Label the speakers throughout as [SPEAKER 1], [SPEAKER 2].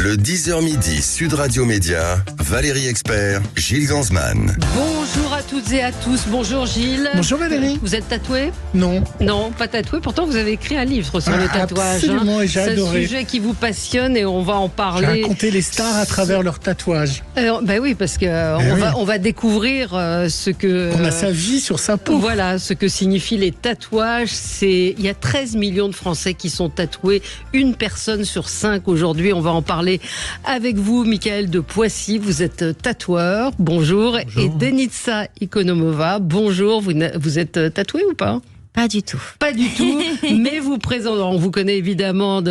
[SPEAKER 1] Le 10h midi, Sud Radio Média, Valérie Expert, Gilles Gansman.
[SPEAKER 2] Bonjour à toutes et à tous. Bonjour Gilles.
[SPEAKER 3] Bonjour Valérie.
[SPEAKER 2] Vous êtes tatoué ?
[SPEAKER 3] Non.
[SPEAKER 2] Non, pas tatoué. Pourtant, vous avez écrit un livre sur le tatouage.
[SPEAKER 3] Absolument, et j'ai adoré.
[SPEAKER 2] C'est un sujet qui vous passionne et on va en parler.
[SPEAKER 3] Raconter les stars à travers leurs tatouages.
[SPEAKER 2] Ben oui, parce que on va découvrir ce que...
[SPEAKER 3] On a sa vie sur sa peau.
[SPEAKER 2] Voilà, ce que signifient les tatouages. Il y a 13 millions de Français qui sont tatoués. Une personne sur 5 aujourd'hui. On va en parler avec vous, Michael de Poissy. Vous êtes tatoueur. Bonjour. Et Denitsa Ikonomova. Bonjour. Vous êtes tatoué ou pas ?
[SPEAKER 4] Pas du tout.
[SPEAKER 2] Pas du tout, mais on vous connaît évidemment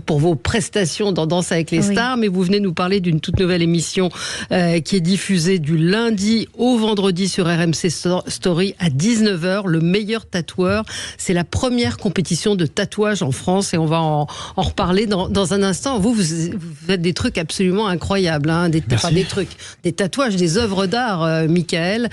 [SPEAKER 2] pour vos prestations dans Danse avec les stars, mais vous venez nous parler d'une toute nouvelle émission qui est diffusée du lundi au vendredi sur RMC Story à 19h, le meilleur tatoueur. C'est la première compétition de tatouage en France et on va en reparler dans un instant. Vous faites des trucs absolument incroyables, hein, des tatouages, des œuvres d'art, Michael,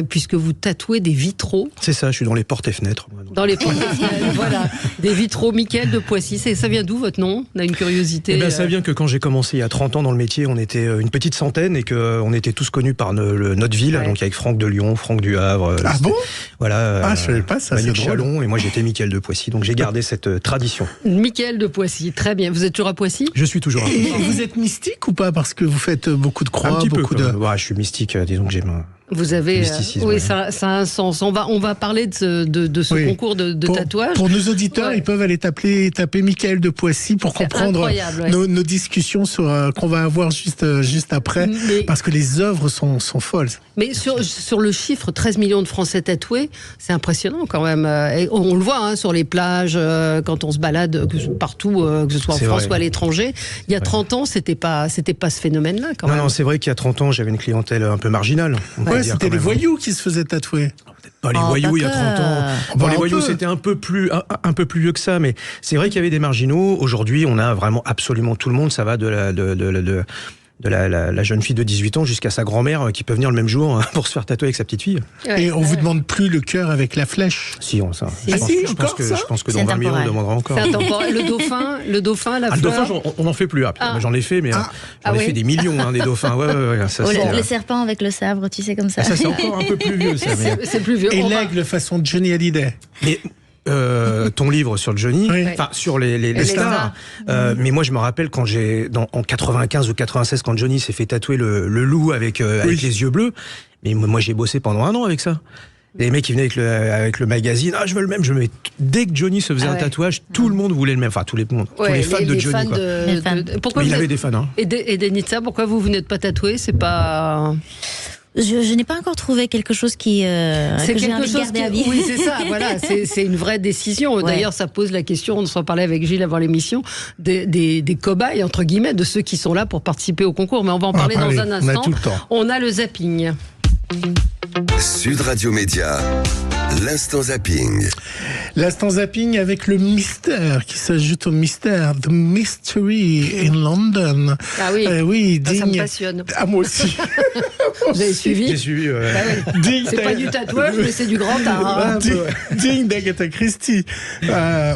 [SPEAKER 2] puisque vous tatouez des vitraux.
[SPEAKER 5] C'est ça, je suis dans les portes et fenêtres. Moi,
[SPEAKER 2] dans les portes et fenêtres, voilà. Des vitraux, Michael de Poissy. Ça vient d'où votre nom ? On a une curiosité.
[SPEAKER 5] Ça vient que quand j'ai commencé il y a 30 ans dans le métier, on était une petite centaine et qu'on était tous connus par notre ville, donc avec Franck de Lyon, Franck du Havre.
[SPEAKER 3] Ah bon ?
[SPEAKER 5] Voilà.
[SPEAKER 3] Je savais pas ça.
[SPEAKER 5] Manu de Chalon, et moi j'étais Michael de Poissy, donc j'ai gardé cette tradition.
[SPEAKER 2] Michael de Poissy, très bien. Vous êtes toujours à Poissy ?
[SPEAKER 5] Je suis toujours à Poissy.
[SPEAKER 3] Et vous êtes mystique ou pas ? Parce que vous faites beaucoup de croix,
[SPEAKER 5] un petit
[SPEAKER 3] beaucoup
[SPEAKER 5] peu. Ouais, je suis mystique, disons que j'aime.
[SPEAKER 2] Vous avez,
[SPEAKER 5] mysticisme,
[SPEAKER 2] oui, ça a un sens. On va parler de ce concours de tatouage.
[SPEAKER 3] Pour nos auditeurs, ils peuvent aller taper Michael de Poissy pour comprendre nos discussions qu'on va avoir juste après, parce que les œuvres sont folles.
[SPEAKER 2] Mais sur le chiffre, 13 millions de Français tatoués, c'est impressionnant quand même. Et on le voit sur les plages, quand on se balade partout, que ce soit en France ou à l'étranger. Il y a 30 ans, c'était pas ce phénomène-là quand même.
[SPEAKER 5] Non, c'est vrai qu'il y a 30 ans, j'avais une clientèle un peu marginale.
[SPEAKER 3] C'était les voyous qui se faisaient tatouer.
[SPEAKER 5] Pas les voyous il y a 30 ans. Bon, les voyous, c'était un peu plus vieux que ça, mais c'est vrai qu'il y avait des marginaux. Aujourd'hui, on a vraiment absolument tout le monde. Ça va de la jeune fille de 18 ans jusqu'à sa grand-mère qui peut venir le même jour pour se faire tatouer avec sa petite fille.
[SPEAKER 3] Et on vous demande plus le cœur avec la flèche.
[SPEAKER 5] Si, je pense que dans 20 000 on demandera encore.
[SPEAKER 2] C'est intemporel. Le dauphin, la fleur.
[SPEAKER 5] Le dauphin, on n'en fait plus. J'en ai fait, mais j'en ai fait des millions des dauphins.
[SPEAKER 4] Le serpent avec le sabre, tu sais, comme ça.
[SPEAKER 5] Ça, c'est encore un peu plus vieux.
[SPEAKER 2] C'est plus vieux.
[SPEAKER 3] Et l'aigle façon Johnny Hallyday.
[SPEAKER 5] Mais ton livre sur Johnny, sur les stars. Mais moi, je me rappelle quand en 95 ou 96, quand Johnny s'est fait tatouer le loup avec les yeux bleus. Mais moi, j'ai bossé pendant 1 an avec ça. Les mecs qui venaient avec le magazine, je veux le même. Dès que Johnny se faisait un tatouage, tout le monde voulait le même. Enfin, tous les fans de Johnny.
[SPEAKER 2] Pourquoi
[SPEAKER 5] il avait des fans.
[SPEAKER 2] Et Denitsa, pourquoi vous n'êtes pas tatoué ? C'est pas...
[SPEAKER 4] Je n'ai pas encore trouvé quelque chose que j'ai envie de garder à vie.
[SPEAKER 2] Oui, c'est ça, voilà, c'est une vraie décision. D'ailleurs, ça pose la question, on s'en parlait avec Gilles avant l'émission, des cobayes, entre guillemets, de ceux qui sont là pour participer au concours. Mais on va en parler dans un instant.
[SPEAKER 3] On a tout le temps.
[SPEAKER 2] On a le zapping.
[SPEAKER 1] Sud Radio Média, l'instant zapping.
[SPEAKER 3] L'instant zapping avec le mystère qui s'ajoute au mystère. The Mystery in London.
[SPEAKER 2] Ah oui,
[SPEAKER 3] oui,
[SPEAKER 2] ça me passionne.
[SPEAKER 3] Ah, moi aussi.
[SPEAKER 2] Vous avez suivi ?
[SPEAKER 5] J'ai suivi,
[SPEAKER 2] c'est pas du tatouage, mais c'est du grand art.
[SPEAKER 3] Digne d'Agatha Christie.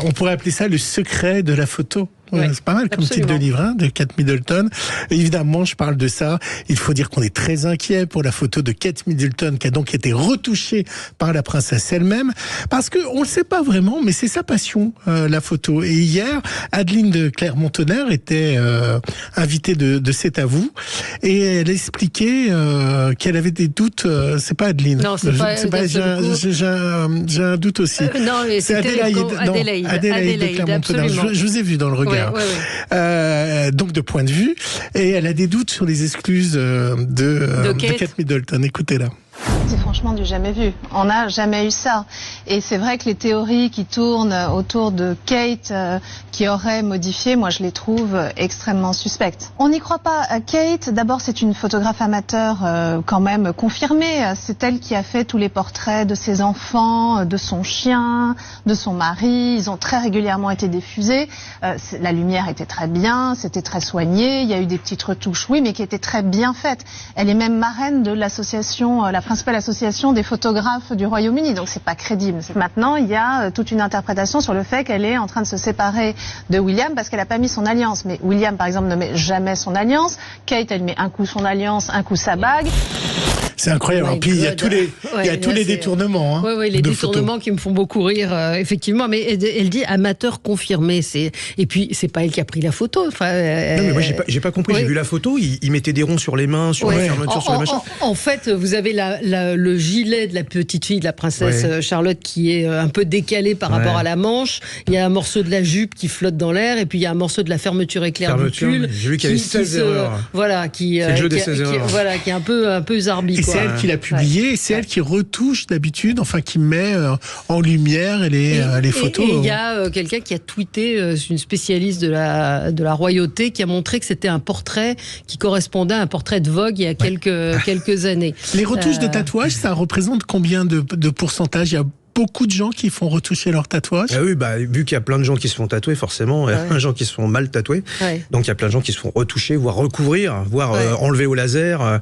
[SPEAKER 3] On pourrait appeler ça le secret de la photo. C'est pas mal comme titre de livre, de Kate Middleton. Évidemment, je parle de ça. Il faut dire qu'on est très inquiet pour la photo de Kate Middleton, qui a donc été retouchée par la princesse elle-même, parce que on le sait pas vraiment, mais c'est sa passion, la photo. Et hier, Adeline de Clermont-Tonnerre était invitée de C'est à vous, et elle expliquait qu'elle avait des doutes. C'est pas Adeline.
[SPEAKER 2] Non, c'est pas.
[SPEAKER 3] J'ai un doute aussi.
[SPEAKER 2] Non,
[SPEAKER 3] c'est Adélaïde de Clermont-Tonnerre. Je vous ai vu dans le regard. Donc de point de vue, et elle a des doutes sur les excuses de Kate Middleton. Écoutez-la.
[SPEAKER 6] C'est franchement du jamais vu. On n'a jamais eu ça. Et c'est vrai que les théories qui tournent autour de Kate qui aurait modifié, moi je les trouve extrêmement suspectes. On n'y croit pas. Kate, d'abord c'est une photographe amateur quand même confirmée. C'est elle qui a fait tous les portraits de ses enfants, de son chien, de son mari. Ils ont très régulièrement été diffusés. La lumière était très bien, c'était très soigné. Il y a eu des petites retouches, oui, mais qui étaient très bien faites. Elle est même marraine de l'association La Principale l'association des photographes du Royaume-Uni, donc c'est pas crédible. Maintenant, il y a toute une interprétation sur le fait qu'elle est en train de se séparer de William parce qu'elle a pas mis son alliance. Mais William, par exemple, ne met jamais son alliance. Kate, elle met un coup son alliance, un coup sa bague.
[SPEAKER 3] C'est incroyable.
[SPEAKER 2] Oh,
[SPEAKER 3] puis il y a tous les détournements.
[SPEAKER 2] Oui, les détournements photos qui me font beaucoup rire, effectivement. Mais elle dit amateur confirmé. Et puis c'est pas elle qui a pris la photo. Enfin,
[SPEAKER 5] non, mais moi j'ai pas compris. J'ai vu la photo. Il mettait des ronds sur les mains, sur les fermetures, sur les machins.
[SPEAKER 2] En fait, vous avez le gilet de la petite fille, de la princesse Charlotte, qui est un peu décalé par rapport à la manche. Il y a un morceau de la jupe qui flotte dans l'air, et puis il y a un morceau de la fermeture éclair du pull.
[SPEAKER 5] J'ai vu qu'il y avait 16 erreurs.
[SPEAKER 2] Voilà,
[SPEAKER 5] c'est le jeu des 16 erreurs.
[SPEAKER 2] Voilà, qui est un peu zarbi.
[SPEAKER 3] C'est elle qui l'a publié, et c'est elle qui retouche d'habitude, enfin qui met en lumière les photos.
[SPEAKER 2] Et il y a quelqu'un qui a tweeté, une spécialiste de la royauté, qui a montré que c'était un portrait qui correspondait à un portrait de Vogue il y a quelques années.
[SPEAKER 3] Les retouches de tatouage, ça représente combien de pourcentage? Il y a beaucoup de gens qui font retoucher leurs tatouages.
[SPEAKER 5] Ah oui, vu qu'il y a plein de gens qui se font tatouer, forcément, il y a plein de gens qui se font mal tatouer. Donc il y a plein de gens qui se font retoucher, voire recouvrir, voire enlever au laser.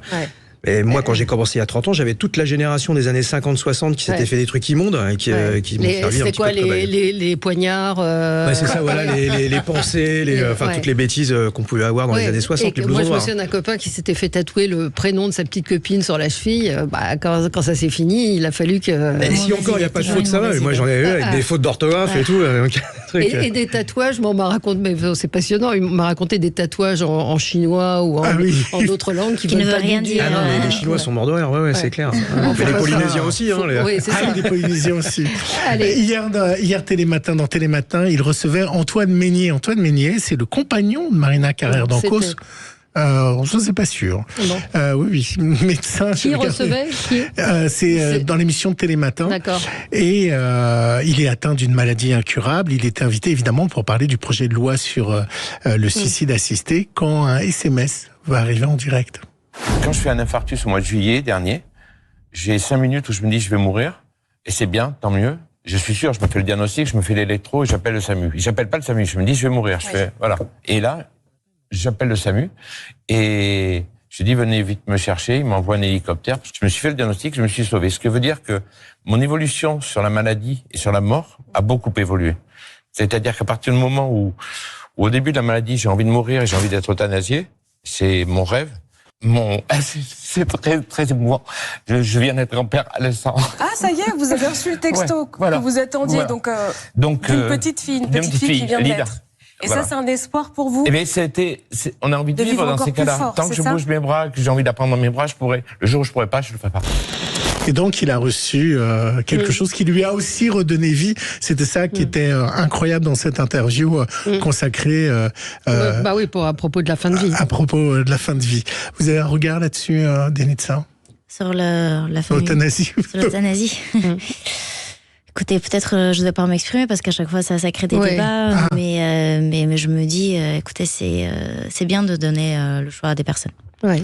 [SPEAKER 5] Et moi, quand j'ai commencé il y a 30 ans, j'avais toute la génération des années 50-60 qui s'était fait des trucs immondes et qui m'ont servi un petit peu de cobaye.
[SPEAKER 2] Les poignards
[SPEAKER 5] c'est ça, voilà, les pensées, toutes les bêtises qu'on pouvait avoir dans les années 60.
[SPEAKER 2] Moi, je me souviens d'un copain qui s'était fait tatouer le prénom de sa petite copine sur la cheville. Quand ça s'est fini, il a fallu que...
[SPEAKER 5] si encore il n'y a pas de faute, ça va. Mais moi, j'en ai eu avec des fautes d'orthographe et tout.
[SPEAKER 2] Et des tatouages, on m'a raconté, mais c'est passionnant, il m'a raconté des tatouages en chinois ou en d'autres langues qui
[SPEAKER 4] ne veulent rien dire.
[SPEAKER 5] Les Chinois sont morts de rire, c'est clair. Mais les Polynésiens aussi.
[SPEAKER 2] Oui, c'est ça.
[SPEAKER 3] Les Polynésiens aussi. Hier Télématin, dans Télématin, il recevait Antoine Meignier. Antoine Meignier, c'est le compagnon de Marina Carrère d'Ancos. Je ne sais pas sûr. Oui, médecin.
[SPEAKER 2] Qui recevait
[SPEAKER 3] c'est dans l'émission de Télématin.
[SPEAKER 2] D'accord.
[SPEAKER 3] Et il est atteint d'une maladie incurable. Il était invité évidemment pour parler du projet de loi sur le suicide assisté quand un SMS va arriver en direct.
[SPEAKER 7] Quand je fais un infarctus au mois de juillet dernier, j'ai 5 minutes où je me dis je vais mourir, et c'est bien, tant mieux. Je suis sûr, je me fais le diagnostic, je me fais l'électro et j'appelle le SAMU. J'appelle pas le SAMU, je me dis je vais mourir. Je fais voilà. Et là, j'appelle le SAMU et je dis venez vite me chercher. Il m'envoie un hélicoptère. Je me suis fait le diagnostic, je me suis sauvé. Ce qui veut dire que mon évolution sur la maladie et sur la mort a beaucoup évolué. C'est-à-dire qu'à partir du moment où au début de la maladie, j'ai envie de mourir et j'ai envie d'être euthanasié, c'est mon rêve. C'est très, très émouvant. Je viens d'être en père à l'instant.
[SPEAKER 8] Ah, ça y est, vous avez reçu le texto que vous attendiez. Voilà. Donc d'une petite fille, qui vient de naître. Et ça, c'est un espoir pour vous?
[SPEAKER 7] Eh bien, on a envie de vivre dans ces cas-là. Tant que je bouge mes bras, que j'ai envie d'apprendre dans mes bras, je pourrais. Le jour où je pourrais pas, je le ferai pas.
[SPEAKER 3] Et donc, il a reçu quelque chose qui lui a aussi redonné vie. C'était ça qui était incroyable dans cette interview consacrée...
[SPEAKER 2] à propos de la fin de vie.
[SPEAKER 3] À propos de la fin de vie. Vous avez un regard là-dessus, Denitsa?
[SPEAKER 4] Sur la fin
[SPEAKER 3] l'euthanasie.
[SPEAKER 4] Sur l'euthanasie. Écoutez, peut-être je ne vais pas m'exprimer parce qu'à chaque fois ça crée des débats, mais je me dis, écoutez, c'est bien de donner le choix à des personnes.
[SPEAKER 2] Ouais.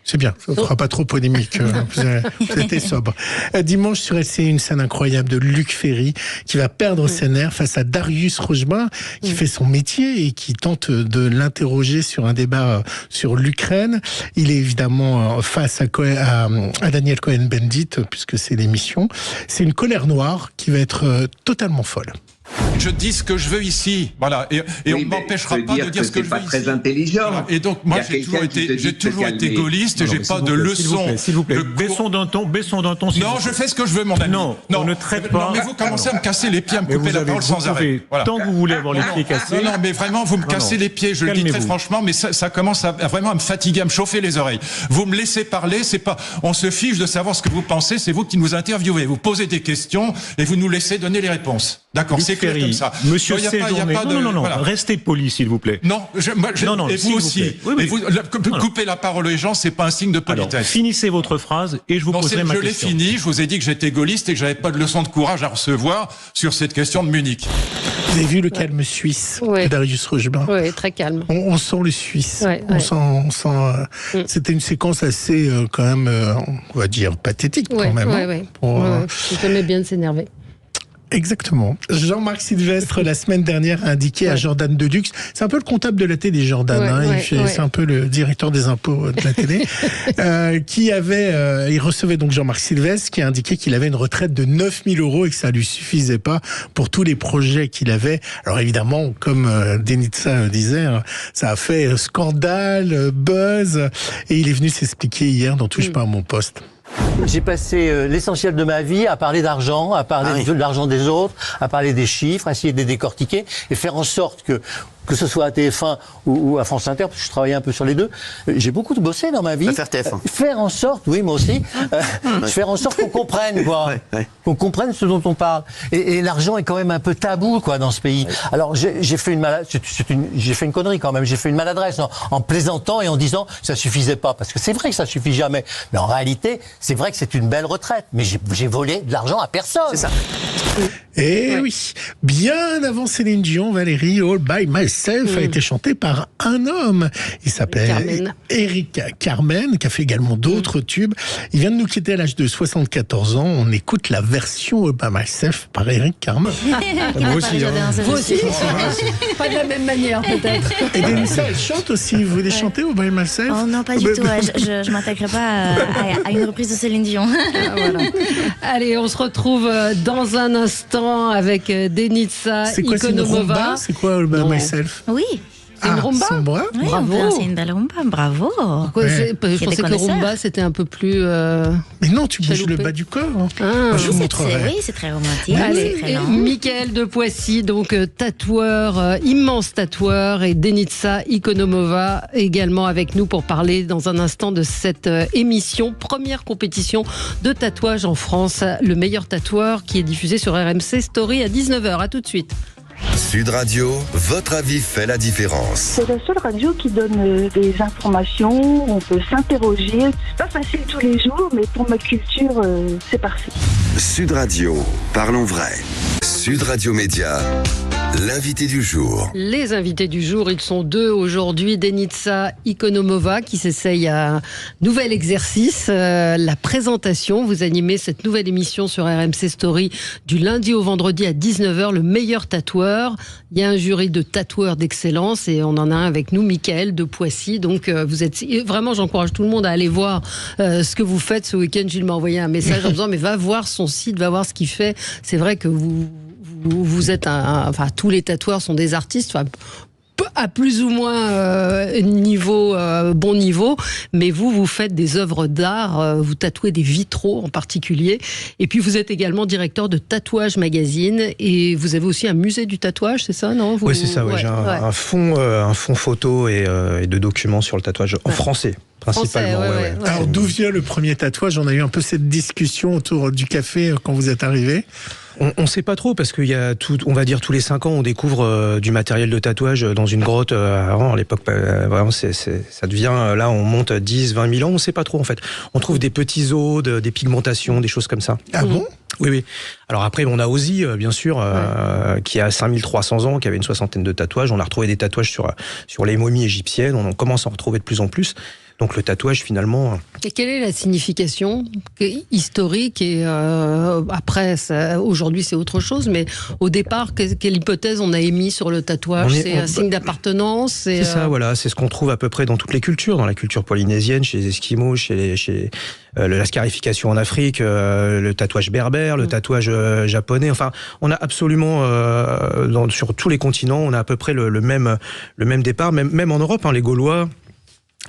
[SPEAKER 3] C'est bien, ça ne fera pas trop polémique. Vous étiez sobre. Dimanche sur LCI, une scène incroyable de Luc Ferry qui va perdre ses nerfs face à Darius Rochebin qui fait son métier et qui tente de l'interroger sur un débat sur l'Ukraine. Il est évidemment face à Daniel Cohen-Bendit puisque c'est l'émission. C'est une colère noire qui va être totalement folle.
[SPEAKER 9] Je dis ce que je veux ici, voilà, et on ne m'empêchera pas de dire ce que je veux ici.
[SPEAKER 10] C'est pas très intelligent. Voilà.
[SPEAKER 9] Et donc moi j'ai toujours été gaulliste, j'ai pas de leçon.
[SPEAKER 10] S'il vous plaît, baissons d'un ton.
[SPEAKER 9] Non, je fais ce que je veux, mon ami.
[SPEAKER 10] Non, on ne traite pas.
[SPEAKER 9] Non, mais vous commencez à me casser les pieds, à me couper la parole sans arrêt.
[SPEAKER 10] Voilà. Tant que vous voulez avoir les pieds cassés.
[SPEAKER 9] Non, mais vraiment, vous me cassez les pieds. Je le dis très franchement, mais ça commence vraiment à me fatiguer, à me chauffer les oreilles. Vous me laissez parler, c'est pas. On se fiche de savoir ce que vous pensez. C'est vous qui nous interviewez. Vous posez des questions et vous nous laissez donner les réponses. D'accord, c'est clair comme ça.
[SPEAKER 10] Monsieur Séjourné, non, restez poli, s'il vous plaît.
[SPEAKER 9] Non, et vous aussi.
[SPEAKER 10] Oui.
[SPEAKER 9] Couper la parole aux gens, c'est pas un signe de politesse.
[SPEAKER 10] Alors, finissez votre phrase et je vous poserai ma question.
[SPEAKER 9] Je l'ai fini, je vous ai dit que j'étais gaulliste et que j'avais pas de leçon de courage à recevoir sur cette question de Munich.
[SPEAKER 3] Vous avez vu le calme suisse de Darius Rochebin?
[SPEAKER 2] Oui, très calme.
[SPEAKER 3] On sent le suisse. On sent c'était une séquence assez, quand même, on va dire, pathétique quand même.
[SPEAKER 2] Il aimait bien de s'énerver.
[SPEAKER 3] Exactement. Jean-Marc Sylvestre, la semaine dernière, a indiqué à Jordan Deluxe, c'est un peu le comptable de la télé, Jordan, c'est un peu le directeur des impôts de la télé, il recevait donc Jean-Marc Sylvestre, qui a indiqué qu'il avait une retraite de 9 000 € et que ça lui suffisait pas pour tous les projets qu'il avait. Alors évidemment, comme Denitsa disait, ça a fait scandale, buzz, et il est venu s'expliquer hier dans Touche pas à mon poste.
[SPEAKER 11] J'ai passé l'essentiel de ma vie à parler d'argent, à parler de l'argent des autres, à parler des chiffres, à essayer de les décortiquer et faire en sorte que ce soit à TF1 ou à France Inter, parce que je travaillais un peu sur les deux, j'ai beaucoup bossé dans ma vie.
[SPEAKER 12] Faire TF1.
[SPEAKER 11] Faire en sorte, oui, moi aussi, faire en sorte qu'on comprenne, quoi. Qu'on comprenne ce dont on parle. Et l'argent est quand même un peu tabou, quoi, dans ce pays. Alors, j'ai fait une connerie quand même. J'ai fait une maladresse en plaisantant et en disant que ça suffisait pas. Parce que c'est vrai que ça suffit jamais. Mais en réalité, c'est vrai que c'est une belle retraite. Mais j'ai volé de l'argent à personne.
[SPEAKER 12] C'est ça.
[SPEAKER 3] Et oui, bien avant Céline Dion, Valérie, All by Myself a été chanté par un homme. Il s'appelle Eric Carmen, qui a fait également d'autres tubes. Il vient de nous quitter à l'âge de 74 ans. On écoute la version All by Myself par Eric Carmen.
[SPEAKER 2] Moi aussi. Vous aussi. Pas de la même manière, peut-être.
[SPEAKER 3] Et Denisa, elle chante aussi. Vous voulez chanter All by Myself?
[SPEAKER 4] Oh non, pas du tout. Je m'attaquerai pas à une reprise de Céline Dion.
[SPEAKER 2] Voilà. Allez, on se retrouve dans un instant avec Denitsa Ikonomova.
[SPEAKER 3] C'est quoi All by Myself?
[SPEAKER 4] Oui.
[SPEAKER 2] C'est une rumba?
[SPEAKER 4] Oui, bravo. C'est une belle rumba, bravo.
[SPEAKER 2] Je pensais que rumba, c'était un peu plus...
[SPEAKER 3] Mais non, tu bouges le bas du corps.
[SPEAKER 4] Je vous montrerai. Oui, c'est très romantique.
[SPEAKER 2] Allez, Mickaël de Poissy, donc tatoueur, immense tatoueur, et Denitsa Ikonomova également avec nous pour parler dans un instant de cette émission, première compétition de tatouage en France, le meilleur tatoueur, qui est diffusé sur RMC Story à 19h. À tout de suite.
[SPEAKER 1] Sud Radio, votre avis fait la différence.
[SPEAKER 13] C'est la seule radio qui donne des informations, on peut s'interroger. C'est pas facile tous les jours, mais pour ma culture, c'est parfait.
[SPEAKER 1] Sud Radio, parlons vrai. Sud Radio Média, l'invité du jour.
[SPEAKER 2] Les invités du jour, ils sont deux aujourd'hui. Denitsa Ikonomova qui s'essaye à un nouvel exercice, la présentation. Vous animez cette nouvelle émission sur RMC Story du lundi au vendredi à 19h, le meilleur tatoueur. Il y a un jury de tatoueurs d'excellence et on en a un avec nous, Mickaël de Poissy. Donc vous êtes vraiment, j'encourage tout le monde à aller voir ce que vous faites ce week-end. Gilles m'a envoyé un message en disant mais va voir son site, va voir ce qu'il fait. C'est vrai que vous êtes enfin tous les tatoueurs sont des artistes, enfin, à plus ou moins bon niveau, mais vous faites des œuvres d'art, vous tatouez des vitraux en particulier, et puis vous êtes également directeur de Tatouage Magazine, et vous avez aussi un musée du tatouage, c'est ça, non?
[SPEAKER 5] Oui, c'est ça, j'ai un fonds photo et de documents sur le tatouage en français. Principalement,
[SPEAKER 3] Alors d'où vient le premier tatouage? On a eu un peu cette discussion autour du café quand vous êtes arrivé.
[SPEAKER 5] On sait pas trop parce qu'il y a on va dire tous les 5 ans, on découvre du matériel de tatouage dans une grotte. Avant, à l'époque, vraiment, ça devient, là, on monte 10, 20 000 ans, on sait pas trop en fait. On trouve des petits os, des pigmentations, des choses comme ça.
[SPEAKER 3] Ah bon?
[SPEAKER 5] Oui. Alors après, on a Ozzy, bien sûr, qui a 5300 ans, qui avait une 60aine de tatouages. On a retrouvé des tatouages sur les momies égyptiennes. On commence à en retrouver de plus en plus. Donc le tatouage, finalement...
[SPEAKER 2] Et quelle est la signification historique? Et après, aujourd'hui, c'est autre chose. Mais au départ, quelle hypothèse on a émis sur le tatouage? C'est un signe d'appartenance?
[SPEAKER 5] C'est ça, voilà. C'est ce qu'on trouve à peu près dans toutes les cultures. Dans la culture polynésienne, chez les Esquimaux, chez la scarification en Afrique, le tatouage berbère, le tatouage japonais. Enfin, on a absolument, sur tous les continents, on a à peu près le même départ. Même en Europe, les Gaulois...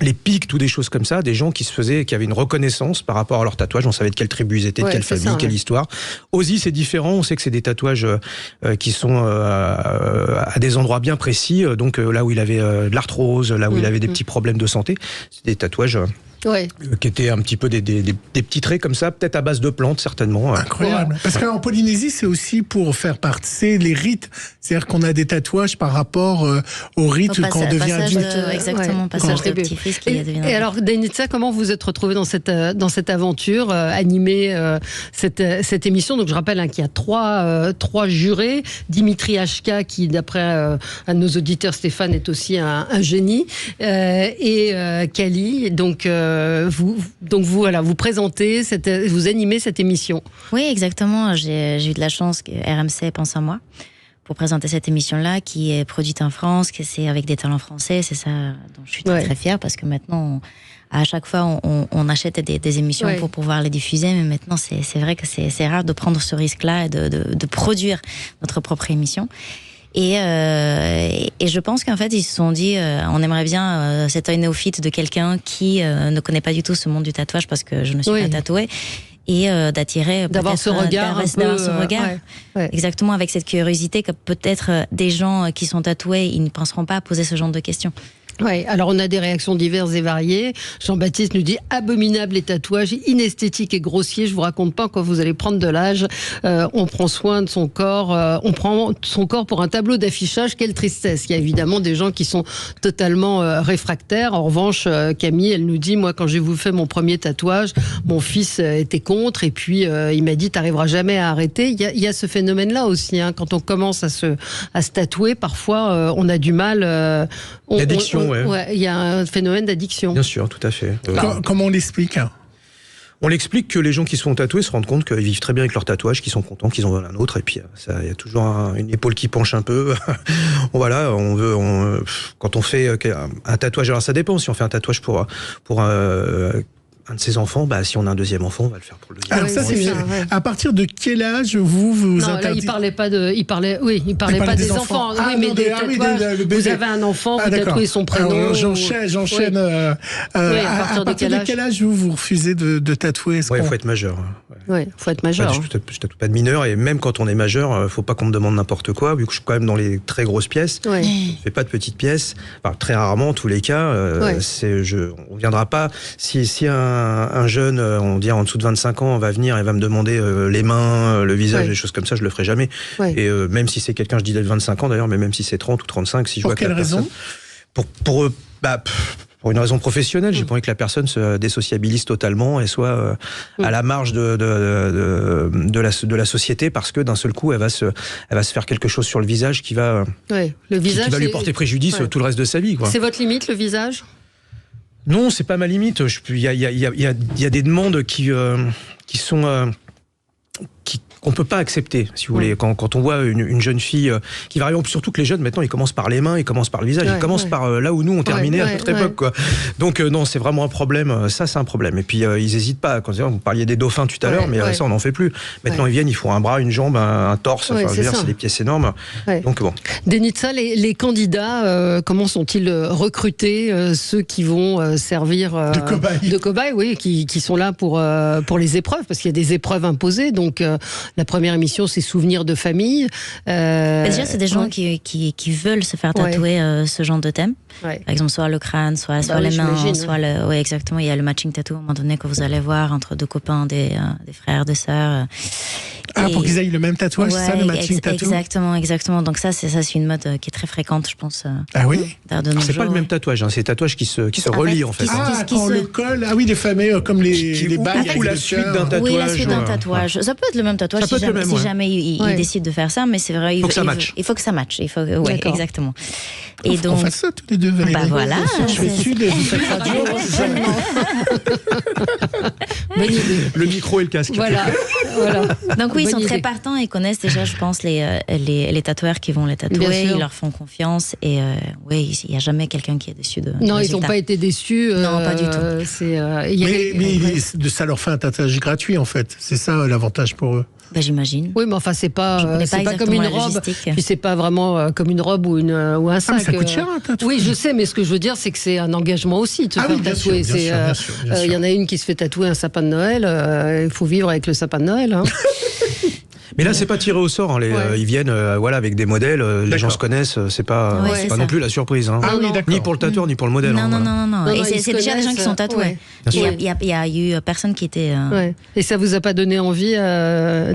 [SPEAKER 5] Les pics, toutes des choses comme ça, des gens qui avaient une reconnaissance par rapport à leur tatouage, on savait de quelle tribu ils étaient, de quelle famille, quelle histoire. Ozzy, c'est différent, on sait que c'est des tatouages qui sont à des endroits bien précis, donc là où il avait de l'arthrose, là où il avait des petits problèmes de santé, c'est des tatouages... qui étaient un petit peu des petits traits comme ça, peut-être à base de plantes, certainement.
[SPEAKER 3] Incroyable. Parce qu'en Polynésie, c'est aussi pour faire partie, les rites. C'est-à-dire qu'on a des tatouages par rapport aux rites quand on devient adulte.
[SPEAKER 4] Exactement, passage de petit-fils qui devient...
[SPEAKER 2] Et alors, Denitsa, comment vous êtes retrouvée dans cette aventure, animer cette émission? Donc, je rappelle qu'il y a trois jurés. Dimitri Hachka, qui, d'après un de nos auditeurs, Stéphane, est aussi un génie. Et Kali, donc... vous présentez, vous animez cette émission.
[SPEAKER 4] Oui, exactement. J'ai eu de la chance que RMC pense à moi pour présenter cette émission-là, qui est produite en France, que c'est avec des talents français. C'est ça dont je suis très fière, parce que maintenant, à chaque fois, on achète des émissions pour pouvoir les diffuser, mais maintenant, c'est vrai que c'est rare de prendre ce risque-là et de produire notre propre émission. Et je pense qu'en fait, ils se sont dit, on aimerait bien cet œil néophyte de quelqu'un qui ne connaît pas du tout ce monde du tatouage, parce que je ne suis pas tatouée, et d'attirer,
[SPEAKER 2] d'avoir ce regard,
[SPEAKER 4] exactement, avec cette curiosité que peut-être des gens qui sont tatoués, ils ne penseront pas à poser ce genre de questions.
[SPEAKER 2] Oui, alors on a des réactions diverses et variées. Jean-Baptiste nous dit: abominable les tatouages, inesthétique et grossier. Je vous raconte pas, quand vous allez prendre de l'âge, on prend soin de son corps, on prend son corps pour un tableau d'affichage. Quelle tristesse. Il y a évidemment des gens qui sont totalement réfractaires. En revanche, Camille, elle nous dit: moi, quand j'ai fait mon premier tatouage, mon fils était contre, et puis il m'a dit: t'arriveras jamais à arrêter. Il y a ce phénomène-là aussi, hein. Quand on commence à se tatouer, parfois on a du mal.
[SPEAKER 5] L'addiction.
[SPEAKER 2] Il y a un phénomène d'addiction.
[SPEAKER 5] Bien sûr, tout à fait.
[SPEAKER 3] Comment on l'explique ?
[SPEAKER 5] On l'explique que les gens qui se font tatouer se rendent compte qu'ils vivent très bien avec leur tatouage, qu'ils sont contents, qu'ils en veulent un autre, et puis il y a toujours une épaule qui penche un peu. Voilà, quand on fait un tatouage, alors ça dépend. Si on fait un tatouage pour un de ses enfants, si on a un deuxième enfant, on va le faire pour le deuxième.
[SPEAKER 3] Alors ça, c'est bien. À partir de quel âge vous
[SPEAKER 2] non, là, il parlait pas des enfants. Oui, mais des tatouages. Vous avez un enfant, vous tatouez son prénom.
[SPEAKER 3] J'enchaîne. À partir de quel âge vous refusez de tatouer?
[SPEAKER 5] Oui, il faut être majeur.
[SPEAKER 2] Oui, faut être majeur.
[SPEAKER 5] Je tatoue pas de mineur, et même quand on est majeur, faut pas qu'on me demande n'importe quoi, vu que je suis quand même dans les très grosses pièces. Je fais pas de petites pièces. Enfin, très rarement, en tous les cas. On viendra pas. Si un jeune, on dirait en dessous de 25 ans, va venir et va me demander les mains, le visage, des choses comme ça, je le ferai jamais. Et même si c'est quelqu'un, je dis de 25 ans d'ailleurs, mais même si c'est 30 ou 35, si je vois que la personne... Pour une raison professionnelle, j'ai pas envie que la personne se désociabilise totalement et soit à la marge de la société, parce que d'un seul coup, elle va se faire quelque chose sur le visage qui va lui porter préjudice tout le reste de sa vie.
[SPEAKER 2] C'est votre limite, le visage ?
[SPEAKER 5] Non, c'est pas ma limite. Il y a des demandes qui sont qu'on peut pas accepter, si vous voulez. Quand on voit une jeune fille qui varie, surtout que les jeunes maintenant, ils commencent par les mains, ils commencent par le visage, ils commencent par là où nous on terminait à notre époque, quoi. Donc non, c'est vraiment un problème. Ça, c'est un problème. Et puis ils hésitent pas. Quand vous parliez des dauphins tout à l'heure, mais ça, on n'en fait plus. Maintenant, ils viennent, ils font un bras, une jambe, un torse. C'est des pièces énormes. Donc bon.
[SPEAKER 2] Denitza, les candidats, comment sont-ils recrutés, ceux qui vont servir de cobayes, oui, qui sont là pour les épreuves, parce qu'il y a des épreuves imposées. Donc la première émission, c'est Souvenirs de famille.
[SPEAKER 4] Déjà, c'est des gens qui veulent se faire tatouer ce genre de thème. Par exemple, soit le crâne, soit les mains, soit le... Oui, exactement. Il y a le matching tattoo, à un moment donné, que vous allez voir entre deux copains, des frères, des sœurs.
[SPEAKER 3] Pour qu'ils aient le même tatouage, c'est ça, le matching tattoo?
[SPEAKER 4] Exactement. Donc ça, c'est une mode qui est très fréquente, je pense.
[SPEAKER 3] Ah oui?
[SPEAKER 5] C'est pas le même tatouage, c'est des tatouages qui se relient, en fait.
[SPEAKER 3] Quand le col, les fameux, comme les bagues.
[SPEAKER 5] Ou la suite d'un tatouage.
[SPEAKER 4] Oui, la suite d'un tatouage. Ça peut être le même tatouage si jamais il décide de faire ça, mais c'est vrai, il faut que ça matche. Oui, exactement.
[SPEAKER 3] Et donc, on fait ça tous les deux.
[SPEAKER 4] Voilà.
[SPEAKER 3] Je fais sud et vous faites radio.
[SPEAKER 5] Le micro et le casque.
[SPEAKER 2] Voilà.
[SPEAKER 4] Donc oui, ils sont très partants et connaissent déjà, je pense, les tatoueurs qui vont les tatouer. Ils leur font confiance et oui, il n'y a jamais quelqu'un qui est déçu de.
[SPEAKER 2] Non, ils n'ont pas été déçus.
[SPEAKER 4] Non, pas du tout.
[SPEAKER 3] Mais ça leur fait un tatouage gratuit, en fait. C'est ça l'avantage pour eux.
[SPEAKER 4] J'imagine.
[SPEAKER 2] Oui, mais enfin, c'est pas comme une robe. Puis c'est pas vraiment comme une robe ou un sac.
[SPEAKER 3] Mais ça coûte cher, un tatouage.
[SPEAKER 2] Oui, je sais, mais ce que je veux dire, c'est que c'est un engagement aussi de se faire tatouer. Il y en a une qui se fait tatouer un sapin de Noël. Il faut vivre avec le sapin de Noël. Hein.
[SPEAKER 5] Mais là, c'est pas tiré au sort. Ils viennent avec des modèles. Les gens se connaissent. C'est pas non plus la surprise. Hein. Ni pour le tatoueur, ni pour le modèle.
[SPEAKER 4] Non. Et c'est déjà des gens qui sont tatoués. Il y a eu personne qui était.
[SPEAKER 2] Et ça vous a pas donné envie,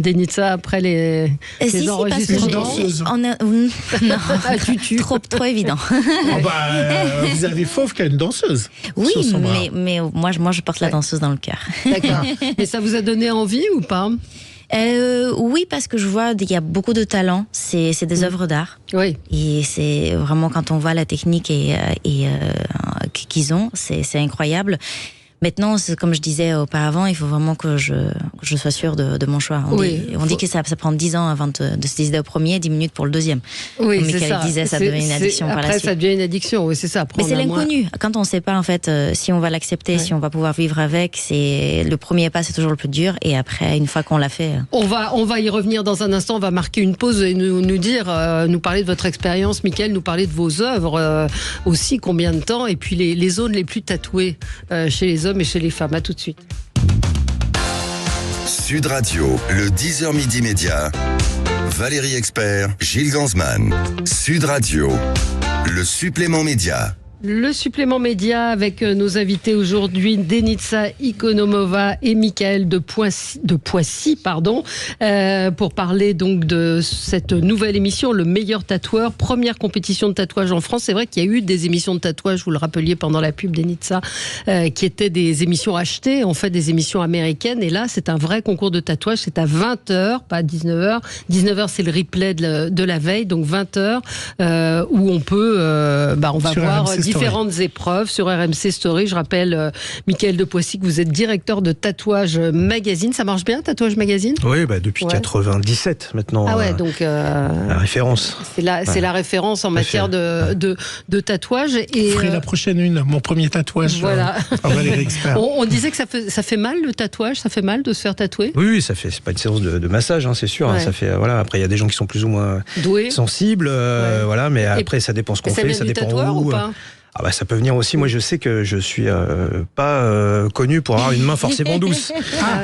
[SPEAKER 2] Denitza, après les enregistrements?
[SPEAKER 4] Non. Trop évident.
[SPEAKER 3] Vous avez Fauve qui a une danseuse.
[SPEAKER 4] Oui, mais moi, je porte la danseuse dans le cœur.
[SPEAKER 2] D'accord. Mais ça vous a donné envie ou pas?
[SPEAKER 4] Oui, parce que je vois qu'il y a beaucoup de talent. C'est des œuvres d'art.
[SPEAKER 2] Oui.
[SPEAKER 4] Et c'est vraiment, quand on voit la technique qu'ils ont, c'est incroyable. Maintenant, comme je disais auparavant, il faut vraiment que je sois sûre de mon choix. On dit que ça prend 10 ans avant de se décider au premier, 10 minutes pour le deuxième.
[SPEAKER 2] Oui,
[SPEAKER 4] comme Michael disait, ça devient une addiction par la suite.
[SPEAKER 2] Après, ça devient une addiction, oui, c'est ça.
[SPEAKER 4] Mais c'est l'inconnu. Quand on ne sait pas, en fait, si on va l'accepter, si on va pouvoir vivre avec, c'est le premier pas, c'est toujours le plus dur. Et après, une fois qu'on l'a fait...
[SPEAKER 2] On va y revenir dans un instant. On va marquer une pause et nous parler de votre expérience, Michael, nous parler de vos œuvres aussi, combien de temps, et puis les zones les plus tatouées chez les hommes et chez les femmes. À tout de suite.
[SPEAKER 1] Sud Radio, le 10h midi média. Valérie Expert, Gilles Gansman. Sud Radio, le supplément média.
[SPEAKER 2] Le supplément média avec nos invités aujourd'hui, Denitsa Ikonomova et Michael de Poissy, pour parler donc de cette nouvelle émission, Le meilleur tatoueur, première compétition de tatouage en France. C'est vrai qu'il y a eu des émissions de tatouage, vous le rappeliez pendant la pub, Denitsa, qui étaient des émissions achetées, en fait des émissions américaines. Et là, c'est un vrai concours de tatouage, c'est à 20h, pas 19h. 19h, c'est le replay de la veille, donc 20h, où on peut, on va voir différentes épreuves sur RMC Story. Je rappelle, Michael de Poissy, que vous êtes directeur de Tatouage Magazine. Ça marche bien, Tatouage Magazine ?
[SPEAKER 5] Oui, depuis 97 maintenant.
[SPEAKER 2] Ah ouais, donc
[SPEAKER 5] la référence.
[SPEAKER 2] C'est la référence en matière de tatouage.
[SPEAKER 3] Et la prochaine mon premier tatouage.
[SPEAKER 2] Voilà.
[SPEAKER 3] Valérie Expert.
[SPEAKER 2] On disait que ça fait mal le tatouage, ça fait mal de se faire tatouer.
[SPEAKER 5] Oui, ça fait. C'est pas une séance de massage, c'est sûr. Ouais. Ça fait Après, il y a des gens qui sont plus ou moins sensibles, mais après ça dépend ce qu'on fait, ça dépend où. Ou pas ça peut venir aussi. Moi, je sais que je suis pas connu pour avoir une main forcément douce.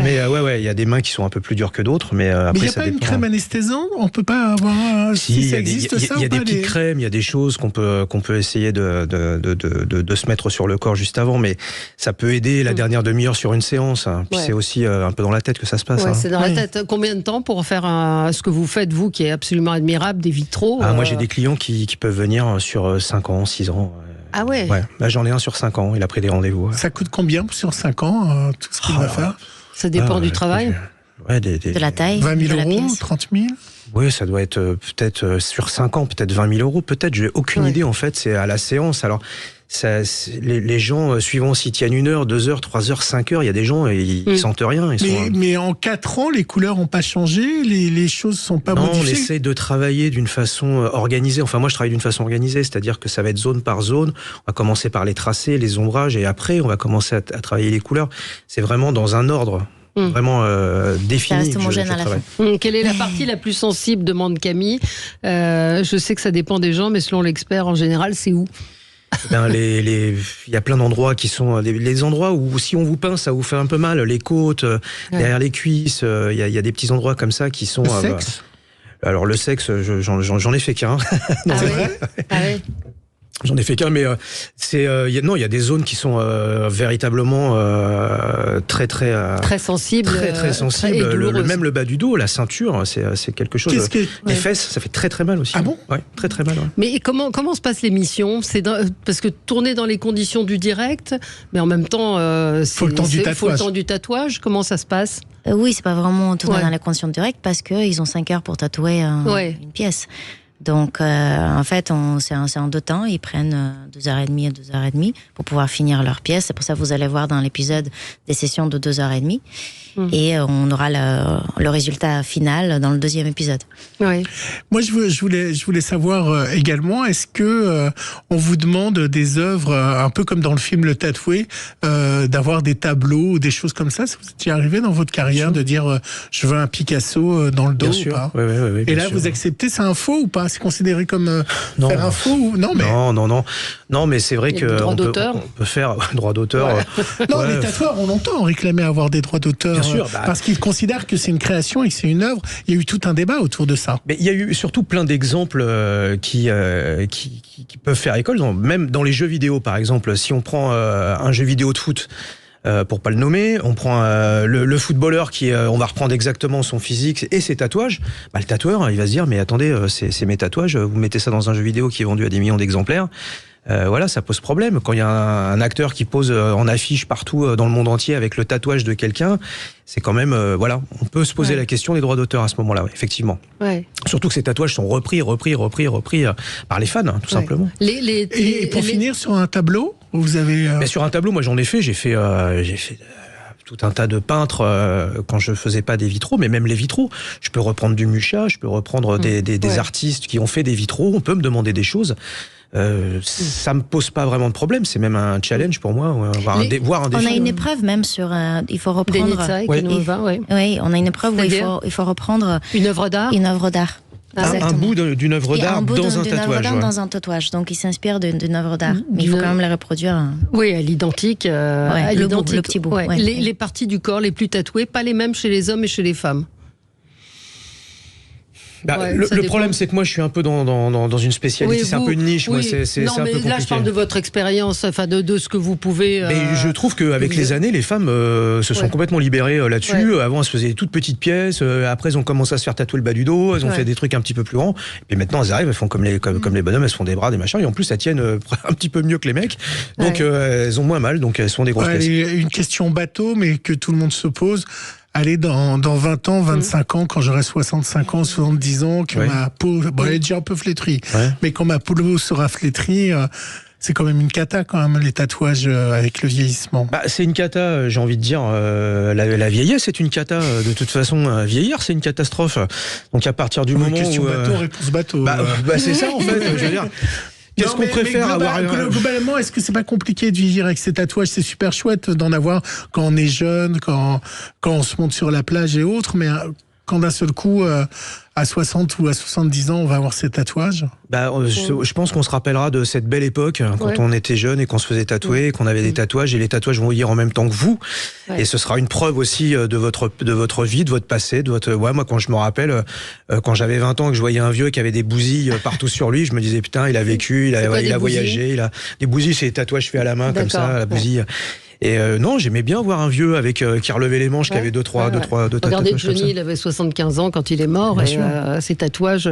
[SPEAKER 5] Mais il y a des mains qui sont un peu plus dures que d'autres. Mais après,
[SPEAKER 3] il n'y a pas une crème anesthésiante ? On peut pas avoir.
[SPEAKER 5] Si ça existe, ça. Il y a des petites crèmes, il y a des choses qu'on peut essayer de se mettre sur le corps juste avant. Mais ça peut aider la dernière demi-heure sur une séance. Puis c'est aussi un peu dans la tête que ça se passe.
[SPEAKER 2] C'est dans la tête. Combien de temps pour faire ce que vous faites, vous, qui est absolument admirable, des vitraux
[SPEAKER 5] Moi, j'ai des clients qui peuvent venir sur 5 ans, 6 ans.
[SPEAKER 2] Ah ouais.
[SPEAKER 5] Là, j'en ai un sur 5 ans, il a pris des rendez-vous.
[SPEAKER 3] Ça coûte combien sur 5 ans, tout ce qu'il va faire ?
[SPEAKER 2] Ça dépend du travail.
[SPEAKER 4] De la taille.
[SPEAKER 3] 20 000 euros, 30 000 ?
[SPEAKER 5] Oui, ça doit être peut-être sur 5 ans, peut-être 20 000 euros, peut-être, j'ai aucune idée en fait, c'est à la séance. Alors, les gens, suivant s'ils tiennent 1 heure, 2 heures, 3 heures, 5 heures, il y a des gens, ils sentent rien.
[SPEAKER 3] Mais en 4 ans, les couleurs n'ont pas changé, les choses sont pas modifiées.
[SPEAKER 5] On essaie de travailler d'une façon organisée. Enfin, moi, je travaille d'une façon organisée, c'est-à-dire que ça va être zone par zone. On va commencer par les tracés, les ombrages, et après, on va commencer à travailler les couleurs. C'est vraiment dans un ordre. Vraiment défini.
[SPEAKER 4] Ça reste homogène à la fin.
[SPEAKER 2] Quelle est la partie la plus sensible, demande Camille. Je sais que ça dépend des gens, mais selon l'expert, en général, c'est où ?
[SPEAKER 5] Il y a plein d'endroits qui sont les endroits où si on vous pince, ça vous fait un peu mal. Les côtes, derrière les cuisses, il y a des petits endroits comme ça qui sont...
[SPEAKER 3] Le sexe ?
[SPEAKER 5] Alors le sexe, j'en ai fait qu'un.
[SPEAKER 3] C'est vrai ?
[SPEAKER 5] J'en ai fait qu'un, mais il y a des zones qui sont véritablement très
[SPEAKER 2] sensibles,
[SPEAKER 5] très sensibles. Même le bas du dos, la ceinture, c'est quelque chose. Les fesses, ça fait très mal aussi.
[SPEAKER 3] Ah bon ?
[SPEAKER 5] Ouais, très mal. Ouais.
[SPEAKER 2] Mais comment se passe l'émission ? Parce que tourner dans les conditions du direct, mais en même temps, faut le temps du tatouage. Comment ça se passe ?
[SPEAKER 4] Oui, c'est pas vraiment tourner dans les conditions du direct parce qu'ils ont 5 heures pour tatouer une pièce. Donc, en fait, c'est en 2 temps. Ils prennent 2h30 et 2h30 pour pouvoir finir leur pièce. C'est pour ça que vous allez voir dans l'épisode des sessions de 2h30. Et on aura le résultat final dans le 2e épisode.
[SPEAKER 2] Oui.
[SPEAKER 3] Moi, je voulais savoir également, est-ce que on vous demande des œuvres, un peu comme dans le film Le Tatoué, d'avoir des tableaux ou des choses comme ça ? Ça vous est arrivé dans votre carrière de dire je veux un Picasso dans le dos ou pas ?
[SPEAKER 5] Oui,
[SPEAKER 3] et là, vous acceptez, c'est un faux ou pas ? C'est considéré comme faire un faux ou...
[SPEAKER 5] Non, mais c'est vrai que
[SPEAKER 2] on
[SPEAKER 5] peut faire droit d'auteur.
[SPEAKER 3] Non, les tatoueurs, on entend réclamer avoir des droits d'auteur. Parce qu'ils considèrent que c'est une création et que c'est une œuvre. Il y a eu tout un débat autour de ça.
[SPEAKER 5] Mais il y a eu surtout plein d'exemples qui peuvent faire école. Même dans les jeux vidéo, par exemple, si on prend un jeu vidéo de foot, pour pas le nommer, on prend le footballeur on va reprendre exactement son physique et ses tatouages. Le tatoueur, il va se dire, mais attendez, c'est mes tatouages, vous mettez ça dans un jeu vidéo qui est vendu à des millions d'exemplaires. Ça pose problème. Quand il y a un acteur qui pose en affiche partout dans le monde entier avec le tatouage de quelqu'un, c'est quand même, on peut se poser la question des droits d'auteur à ce moment-là, effectivement. Ouais. Surtout que ces tatouages sont repris par les fans, tout simplement.
[SPEAKER 3] Et pour finir sur un tableau, Vous avez
[SPEAKER 5] Mais sur un tableau, moi j'en ai fait. J'ai fait tout un tas de peintres quand je faisais pas des vitraux, mais même les vitraux. Je peux reprendre du Mucha, je peux reprendre des artistes qui ont fait des vitraux. On peut me demander des choses. Ça me pose pas vraiment de problème. C'est même un challenge pour moi, voir un défi.
[SPEAKER 4] On a une épreuve même sur. Il faut reprendre. Oui, on a une épreuve où il faut reprendre
[SPEAKER 2] une œuvre d'art.
[SPEAKER 5] Un bout d'une œuvre d'art dans un tatouage.
[SPEAKER 4] Dans un tatouage. Donc il s'inspire d'une œuvre d'art. Mais il faut quand même la reproduire.
[SPEAKER 2] Oui, à l'identique.
[SPEAKER 4] Le petit bout. Ouais.
[SPEAKER 2] Les parties du corps les plus tatouées, pas les mêmes chez les hommes et chez les femmes.
[SPEAKER 5] Le problème, c'est que moi, je suis un peu dans une spécialité, c'est un peu une niche. Moi, c'est un peu compliqué.
[SPEAKER 2] Là, je parle de votre expérience, de ce que vous pouvez.
[SPEAKER 5] Mais je trouve qu'avec les années, les femmes se sont complètement libérées là-dessus. Ouais. Avant, elles se faisaient des toutes petites pièces. Après, elles ont commencé à se faire tatouer le bas du dos. Elles ont fait des trucs un petit peu plus grands. Et puis maintenant, elles arrivent, elles font comme les bonhommes, elles se font des bras, des machins. Et en plus, elles tiennent un petit peu mieux que les mecs. Donc, elles ont moins mal. Donc, elles se font des grosses pièces.
[SPEAKER 3] Une question bateau, mais que tout le monde se pose. Allez, dans 20 ans, 25 ans, quand j'aurai 65 ans, 70 ans, que ma peau, elle est déjà un peu flétrie, mais quand ma peau sera flétrie, c'est quand même une cata, quand même, les tatouages avec le vieillissement.
[SPEAKER 5] C'est une cata, j'ai envie de dire. La vieillesse, c'est une cata. De toute façon, vieillir, c'est une catastrophe. Donc, à partir du moment
[SPEAKER 3] question
[SPEAKER 5] où...
[SPEAKER 3] bateau, réponse bateau.
[SPEAKER 5] C'est ça, en fait, je veux dire... Qu'est-ce qu'on préfère avoir
[SPEAKER 3] globalement, est-ce que c'est pas compliqué de vieillir avec ces tatouages? C'est super chouette d'en avoir quand on est jeune, quand on se monte sur la plage et autres, mais quand d'un seul coup, à 60 ou à 70 ans, on va avoir ces tatouages?
[SPEAKER 5] Je pense qu'on se rappellera de cette belle époque, quand on était jeune et qu'on se faisait tatouer, qu'on avait des tatouages, et les tatouages vont vieillir en même temps que vous. Et ce sera une preuve aussi de votre vie, de votre passé, de votre... moi, quand je me rappelle, quand j'avais 20 ans et que je voyais un vieux qui avait des bousilles partout sur lui, je me disais, putain, il a vécu, il a voyagé, des bousilles, c'est des tatouages faits à la main, comme ça, la bousille. Et non, j'aimais bien voir un vieux avec qui relevait les manches, qui avait deux tatouages.
[SPEAKER 2] Regardez, Johnny, il avait 75 ans quand il est mort, et ses tatouages,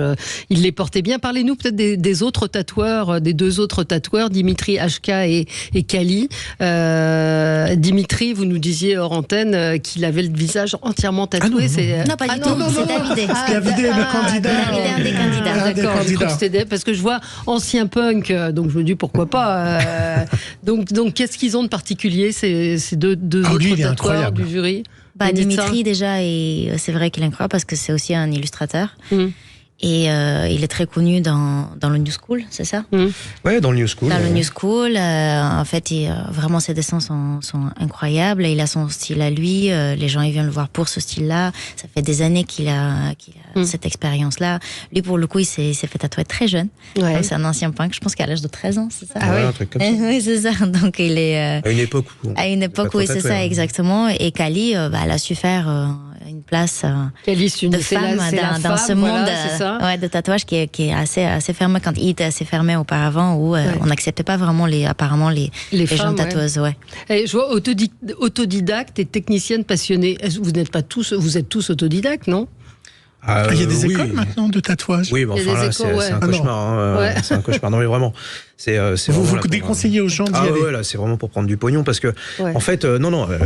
[SPEAKER 2] il les portait bien. Parlez-nous peut-être des autres tatoueurs, des deux autres tatoueurs, Dimitri HK et Kali. Dimitri, vous nous disiez hors antenne qu'il avait le visage entièrement tatoué.
[SPEAKER 4] Non, pas du tout. C'est David.
[SPEAKER 3] David, le candidat.
[SPEAKER 4] Il est un des candidats.
[SPEAKER 2] D'accord, je crois que c'était parce que je vois ancien punk, donc je me dis pourquoi pas. Donc qu'est-ce qu'ils ont de particulier, ces deux autres tatoueurs du jury?
[SPEAKER 4] Dimitri, déjà, c'est vrai qu'il est incroyable parce que c'est aussi un illustrateur. Et il est très connu dans le New School, c'est ça?
[SPEAKER 5] Ouais, dans le New School.
[SPEAKER 4] Dans le New School, en fait, vraiment ses dessins sont incroyables. Il a son style à lui. Les gens ils viennent le voir pour ce style-là. Ça fait des années qu'il a cette expérience-là. Lui, pour le coup, il s'est fait tatouer très jeune. Ouais. C'est un ancien punk. Je pense qu'à l'âge de 13 ans, c'est ça?
[SPEAKER 5] Un truc comme ça.
[SPEAKER 4] Oui, c'est ça. Donc il est
[SPEAKER 5] à une époque où
[SPEAKER 4] oui, c'est ça, exactement. Et Kali, elle a su faire une place de femme dans ce monde de tatouage qui est assez fermé, quand il était assez fermé auparavant, où on n'acceptait pas vraiment les jeunes tatoueuses.
[SPEAKER 2] Et je vois autodidacte et technicienne passionnée. Vous êtes tous autodidactes, non?
[SPEAKER 3] Il y a des écoles maintenant de tatouage.
[SPEAKER 5] Oui, enfin là, c'est un cauchemar. C'est un cauchemar. Non, mais vraiment.
[SPEAKER 3] Vous déconseillez aux gens d'y aller.
[SPEAKER 5] Ouais, là, c'est vraiment pour prendre du pognon, parce que, en fait,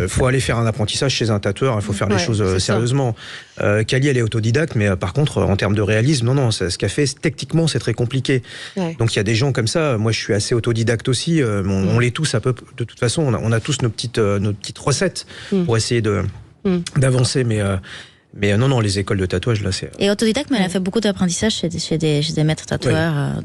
[SPEAKER 5] faut aller faire un apprentissage chez un tatoueur, il faut faire les choses sérieusement. Kali, elle est autodidacte, mais par contre, en termes de réalisme, ce qu'elle fait, techniquement, c'est très compliqué. Donc, il y a des gens comme ça. Moi, je suis assez autodidacte aussi. On l'est tous un peu. De toute façon, on a tous nos petites recettes pour essayer d'avancer, mais non, les écoles de tatouage, là, c'est...
[SPEAKER 4] Et autodidacte, mais elle a fait beaucoup d'apprentissage chez des maîtres tatoueurs.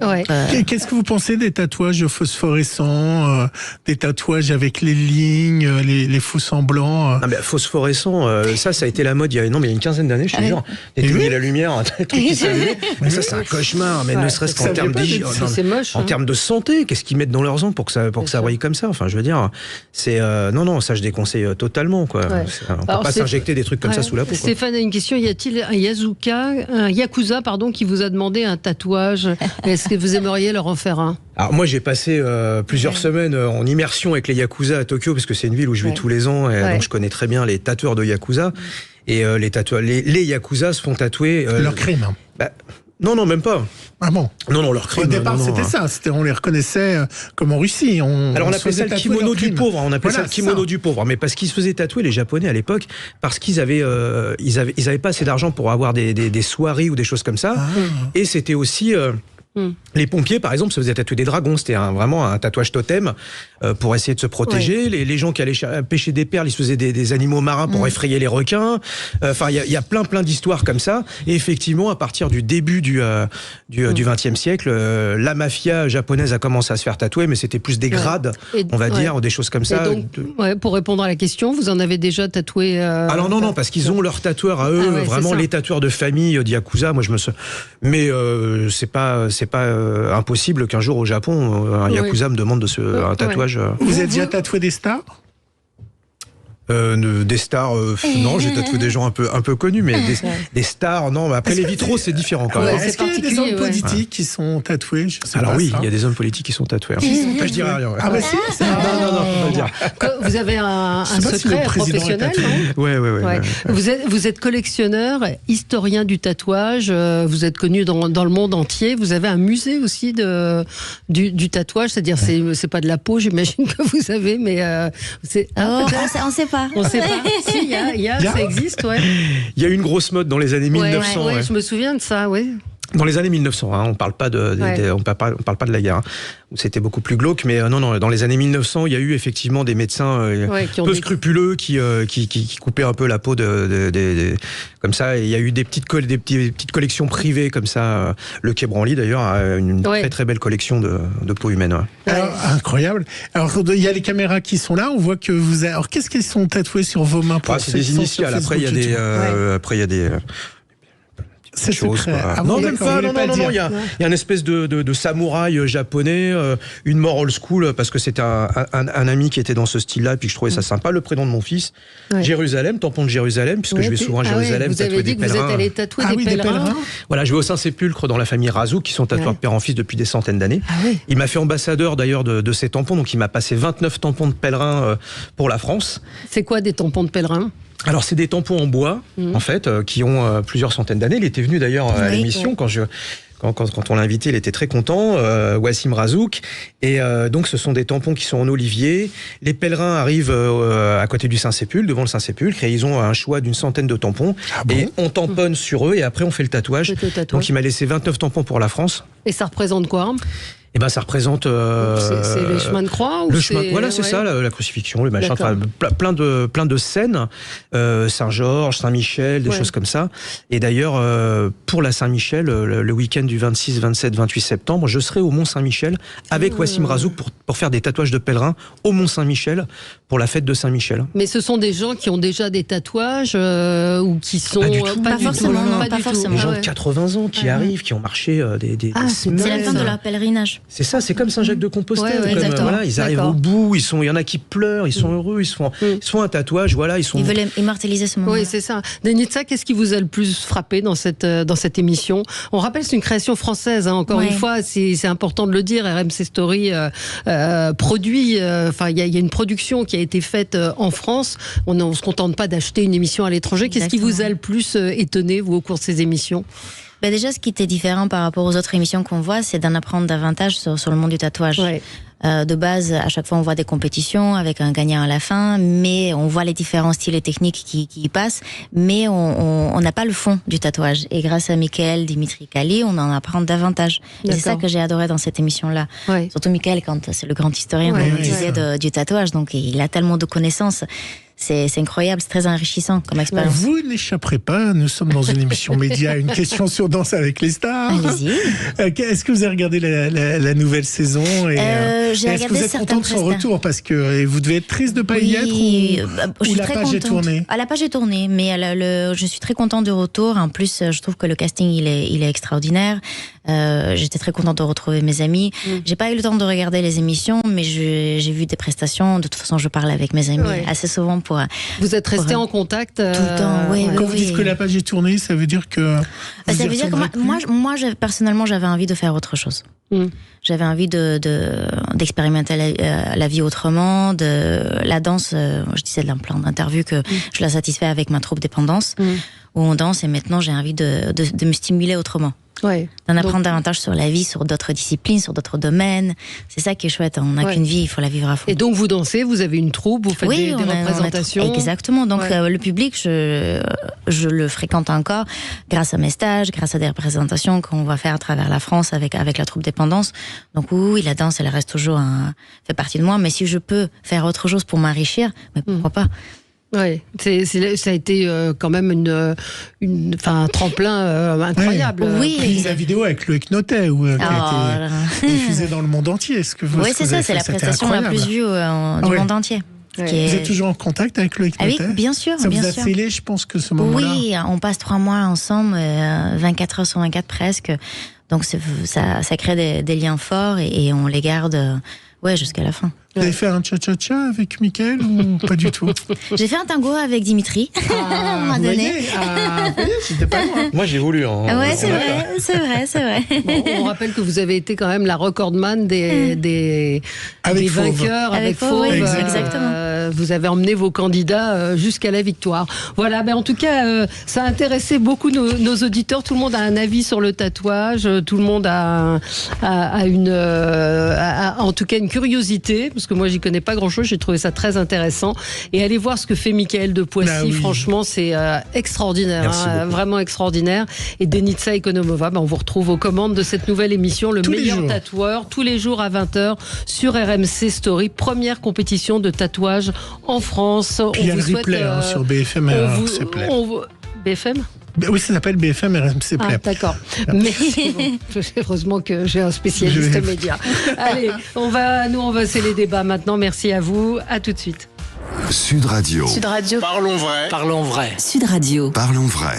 [SPEAKER 3] Qu'est-ce que vous pensez des tatouages phosphorescents, des tatouages avec les lignes, les faux semblants
[SPEAKER 5] phosphorescents, ça a été la mode il y a une quinzaine d'années, je te jure. Éteigner la lumière, un truc qui s'allumait. Mais ça, c'est un cauchemar, mais ne serait-ce qu'en termes en termes de santé, qu'est-ce qu'ils mettent dans leurs ongles pour que ça brille comme ça? Enfin, je veux dire, c'est... non, ça, je déconseille totalement, quoi. On peut pas s'injecter des trucs comme ça sous la peau.
[SPEAKER 2] Stéphane a une question. Y a-t-il un Yakuza, qui vous a demandé un tatouage? Est-ce que vous aimeriez leur en faire un?
[SPEAKER 5] Alors moi, j'ai passé plusieurs semaines en immersion avec les Yakuza à Tokyo, parce que c'est une ville où je vais tous les ans, et donc je connais très bien les tatoueurs de Yakuza. Et les Yakuza se font tatouer...
[SPEAKER 3] leur crime.
[SPEAKER 5] Non, même pas.
[SPEAKER 3] Ah bon?
[SPEAKER 5] Non, leur crime.
[SPEAKER 3] Au départ, c'était ça. On les reconnaissait comme en Russie.
[SPEAKER 5] Alors, on appelait ça le kimono du pauvre. On appelait ça le kimono du pauvre. Mais parce qu'ils se faisaient tatouer, les Japonais, à l'époque, parce qu'ils avaient pas assez d'argent pour avoir des soirées ou des choses comme ça. Et c'était aussi... Les pompiers, par exemple, se faisaient tatouer des dragons. C'était vraiment un tatouage totem pour essayer de se protéger. Ouais. Les gens qui allaient pêcher des perles, ils se faisaient des animaux marins pour effrayer les requins. Enfin, il y a plein d'histoires comme ça. Et effectivement, à partir du début du XXe siècle, la mafia japonaise a commencé à se faire tatouer, mais c'était plus des grades, on va dire, des choses comme ça.
[SPEAKER 2] Donc, pour répondre à la question, vous en avez déjà tatoué
[SPEAKER 5] Alors non, parce qu'ils ont leurs tatoueurs à eux, vraiment les tatoueurs de famille d'Yakuza. Moi, mais c'est pas impossible qu'un jour au Japon, un Yakuza me demande un tatouage.
[SPEAKER 3] Vous êtes déjà tatoué des stars ?
[SPEAKER 5] Des stars, non, j'ai tatoué des gens un peu connus, mais des stars, non. Mais après les vitraux, c'est différent quand même.
[SPEAKER 3] Est-ce qu'il y a des hommes politiques qui sont tatoués ?
[SPEAKER 5] Alors oui, il y a des hommes politiques qui sont tatoués. Je dirais rien.
[SPEAKER 3] Ah bah si.
[SPEAKER 5] Non, faut pas le dire.
[SPEAKER 2] Vous avez un secret professionnel, non ?
[SPEAKER 5] Ouais.
[SPEAKER 2] Vous êtes collectionneur, historien du tatouage. Vous êtes connu dans le monde entier. Vous avez un musée aussi du tatouage, c'est-à-dire c'est pas de la peau, j'imagine que vous avez, mais c'est.
[SPEAKER 4] On sait pas.
[SPEAKER 2] On sait pas. Si, ça existe, ouais.
[SPEAKER 5] Il y a eu une grosse mode dans les années 1900.
[SPEAKER 2] Ouais, je me souviens de ça, ouais.
[SPEAKER 5] Dans les années 1900, on parle pas on parle pas de la guerre, où c'était beaucoup plus glauque, mais non, dans les années 1900, il y a eu effectivement des médecins peu scrupuleux qui coupaient un peu la peau comme ça. Et il y a eu des petites collections privées comme ça. Le Quai Branly d'ailleurs a une très très belle collection de peau humaine. Ouais.
[SPEAKER 3] Alors, incroyable. Alors il y a les caméras qui sont là. On voit que vous avez. Alors qu'est-ce qu'ils sont tatoués sur vos mains pour
[SPEAKER 5] c'est des initiales. Après il y a des
[SPEAKER 3] c'est secret.
[SPEAKER 5] Non, même pas. Non. Il y a une espèce de samouraï japonais, une mort old school, parce que c'était un ami qui était dans ce style-là, et puis je trouvais ça sympa. Le prénom de mon fils, Jérusalem, tampon de Jérusalem, puisque je vais souvent à Jérusalem tatouer des pèlerins.
[SPEAKER 2] Vous êtes allé tatouer des pèlerins.
[SPEAKER 5] Voilà, je vais au Saint-Sépulcre dans la famille Razouk, qui sont tatoueurs de père en fils depuis des centaines d'années. Il m'a fait ambassadeur d'ailleurs de ces tampons, donc il m'a passé 29 tampons de pèlerins pour la France.
[SPEAKER 2] C'est quoi des tampons de pèlerins ?
[SPEAKER 5] Alors c'est des tampons en bois, en fait, qui ont plusieurs centaines d'années. Il était venu d'ailleurs à l'émission quand on l'a invité, il était très content, Wassim Razouk. Et donc ce sont des tampons qui sont en olivier. Les pèlerins arrivent à côté du Saint-Sépulcre, devant le Saint-Sépulcre, et ils ont un choix d'une centaine de tampons. Et on tamponne sur eux, et après on fait le tatouage. Donc il m'a laissé 29 tampons pour la France.
[SPEAKER 2] Et ça représente quoi ?
[SPEAKER 5] Eh ben, ça représente.
[SPEAKER 2] C'est les chemins de croix ou
[SPEAKER 5] le chemin. Voilà, c'est ça, la crucifixion, le machin, plein de scènes. Saint-Georges, Saint-Michel, des choses comme ça. Et d'ailleurs, pour la Saint-Michel, le week-end du 26, 27, 28 septembre, je serai au Mont-Saint-Michel avec Wassim Razouk pour faire des tatouages de pèlerins au Mont-Saint-Michel pour la fête de Saint-Michel.
[SPEAKER 2] Mais ce sont des gens qui ont déjà des tatouages ou qui sont
[SPEAKER 4] pas forcément.
[SPEAKER 5] Des gens de 80 ans qui arrivent, qui ont marché des semaines.
[SPEAKER 4] C'est la fin de leur pèlerinage.
[SPEAKER 5] C'est ça, c'est comme Saint-Jacques-de-Compostelle. Il arrivent au bout, il y en a qui pleurent, ils sont heureux, ils se font un tatouage,
[SPEAKER 4] ils veulent immortaliser ce moment.
[SPEAKER 2] Oui, c'est ça. Denitza, qu'est-ce qui vous a le plus frappé dans cette émission ? On rappelle, c'est une création française, encore une fois, c'est important de le dire. RMC Story produit, il y a une production qui a été faite en France. On ne se contente pas d'acheter une émission à l'étranger. Qu'est-ce qui vous a le plus étonné, vous, au cours de ces émissions ?
[SPEAKER 4] Déjà, ce qui était différent par rapport aux autres émissions qu'on voit, c'est d'en apprendre davantage sur le monde du tatouage. De base, à chaque fois, on voit des compétitions avec un gagnant à la fin, mais on voit les différents styles et techniques qui y passent, mais on n'a pas le fond du tatouage. Et grâce à Mickaël, Dimitri Kali, on en apprend davantage. Et c'est ça que j'ai adoré dans cette émission-là. Surtout Mickaël, quand c'est le grand historien, comme on disait, du tatouage, donc il a tellement de connaissances. C'est incroyable, c'est très enrichissant comme expérience.
[SPEAKER 3] Vous n'échapperez pas, nous sommes dans une émission média, une question sur Danse avec les stars.
[SPEAKER 4] Allez-y.
[SPEAKER 3] Est-ce que vous avez regardé la nouvelle saison est-ce que vous êtes content de son retour ? Parce que vous devez être triste de ne pas y être ou la page est tournée ?
[SPEAKER 4] La page est tournée, mais je suis très contente de retour. En plus, je trouve que le casting il est extraordinaire. J'étais très contente de retrouver mes amis. J'ai pas eu le temps de regarder les émissions, mais j'ai vu des prestations. De toute façon, je parle avec mes amis assez souvent
[SPEAKER 2] Vous êtes resté en contact
[SPEAKER 4] tout le temps.
[SPEAKER 3] Quand vous dites que la page est tournée, ça veut dire que
[SPEAKER 4] ça veut dire que moi personnellement, j'avais envie de faire autre chose. J'avais envie d'expérimenter la vie autrement, la danse. Je disais dans plein d'interviews que je la satisfais avec ma troupe Dépendance, où on danse, et maintenant j'ai envie de me stimuler autrement. d'en apprendre davantage sur la vie, sur d'autres disciplines, sur d'autres domaines. C'est ça qui est chouette. On n'a qu'une vie, il faut la vivre à fond.
[SPEAKER 2] Et donc vous dansez, vous avez une troupe, vous faites des représentations.
[SPEAKER 4] Exactement. Donc le public, je le fréquente encore grâce à mes stages, grâce à des représentations qu'on va faire à travers la France avec la troupe Dépendance. Donc oui, la danse, elle reste toujours fait partie de moi. Mais si je peux faire autre chose pour m'enrichir, mais pourquoi pas?
[SPEAKER 2] Oui, ça a été quand même un tremplin incroyable.
[SPEAKER 3] Oui, puis la vidéo avec Loïc Notet qui a été diffusée dans le monde entier.
[SPEAKER 4] Oui, c'est ça, c'est la prestation la plus vue du monde entier.
[SPEAKER 3] Vous êtes toujours en contact avec Loïc Notet?
[SPEAKER 4] Oui, bien sûr.
[SPEAKER 3] Ça vous a scellé, je pense, que ce moment-là?
[SPEAKER 4] Oui, on passe 3 mois ensemble, 24 heures sur 24 presque. Donc ça crée des liens forts et on les garde jusqu'à la fin.
[SPEAKER 3] Vous avez fait un cha-cha-cha avec Mickaël ou pas du tout?
[SPEAKER 4] J'ai fait un tango avec Dimitri à un moment donné.
[SPEAKER 3] J'étais pas loin.
[SPEAKER 5] Moi j'ai voulu.
[SPEAKER 4] Ouais, c'est vrai.
[SPEAKER 2] Bon, on rappelle que vous avez été quand même la recordman des vainqueurs avec Fauve.
[SPEAKER 4] Exactement.
[SPEAKER 2] Vous avez emmené vos candidats jusqu'à la victoire. Voilà, en tout cas, ça a intéressé beaucoup nos auditeurs. Tout le monde a un avis sur le tatouage. Tout le monde a en tout cas une curiosité. Parce que moi, j'y connais pas grand-chose. J'ai trouvé ça très intéressant. Et allez voir ce que fait Mickaël de Poissy. Franchement, c'est extraordinaire. Vraiment extraordinaire. Et Denitsa Ekonomova, on vous retrouve aux commandes de cette nouvelle émission, Le meilleur tatoueur, tous les jours à 20h sur RMC Story. Première compétition de tatouage en France.
[SPEAKER 3] Puis il y a le replay sur BFM RMC Play.
[SPEAKER 2] BFM ?
[SPEAKER 3] Oui, ça s'appelle BFM RMC Play.
[SPEAKER 2] D'accord. Mais heureusement que j'ai un spécialiste média. Allez, on va sceller les débats maintenant. Merci à vous. À tout de suite.
[SPEAKER 1] Sud Radio.
[SPEAKER 12] Sud Radio.
[SPEAKER 14] Parlons vrai.
[SPEAKER 12] Parlons vrai.
[SPEAKER 15] Sud Radio.
[SPEAKER 1] Parlons vrai.